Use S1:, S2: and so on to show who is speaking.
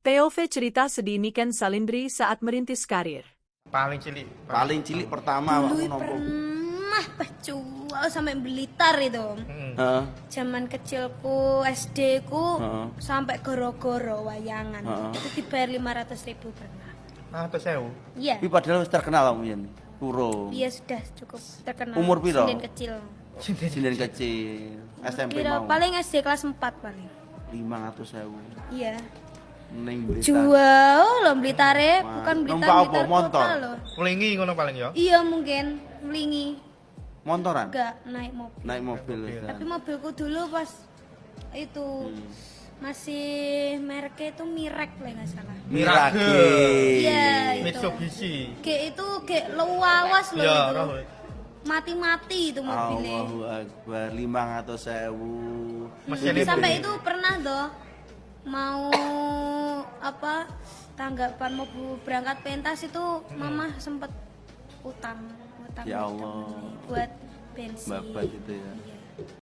S1: POV cerita sedini Ken Salindri saat merintis karir.
S2: Paling cilik
S3: pertama
S4: Dulu
S3: awakmu nopo?
S4: pernah jual sampai Blitar itu.
S3: Heeh.
S4: Zaman kecilku SD ku
S3: Heeh.
S4: sampai goro-goro wayangan.
S3: Heeh.
S4: Itu dibayar 500.000 pernah.
S2: atau sewu.
S4: Iya.
S3: Tapi padahal wis terkenal kamu yen. Puro.
S4: Iya sudah cukup terkenal.
S3: Umur piro?
S4: Sinden kecil.
S3: Sinden kecil. SMP
S4: Kira
S3: mau.
S4: paling SD kelas 4 paling.
S3: 500.000.
S4: Iya.
S3: Ning Blitar.
S4: Jual loh Blitare,
S3: Wah.
S4: bukan Blitar,
S3: Numpak apa?
S4: Blitar
S3: Motor?
S4: kota loh.
S2: Melingi ngono paling ya.
S4: Iya mungkin, melingi.
S3: Montoran?
S4: Enggak, naik mobil.
S3: Naik mobil.
S4: Tapi mobilku dulu pas itu masih mereknya itu Mirek lah nggak salah.
S3: Mirage.
S4: Iya itu.
S2: Mitsubishi.
S4: G itu G luawas loh
S2: Iya,
S4: itu.
S2: roh.
S4: Mati-mati itu mobilnya.
S3: Allahu Akbar, 500.000.
S2: Mesinnya
S4: Sampai
S2: beli.
S4: itu pernah tuh mau apa tanggapan mau berangkat pentas itu mama sempet utang
S3: Ya Allah.
S4: buat bensin.
S3: Babat itu ya.
S4: Iya.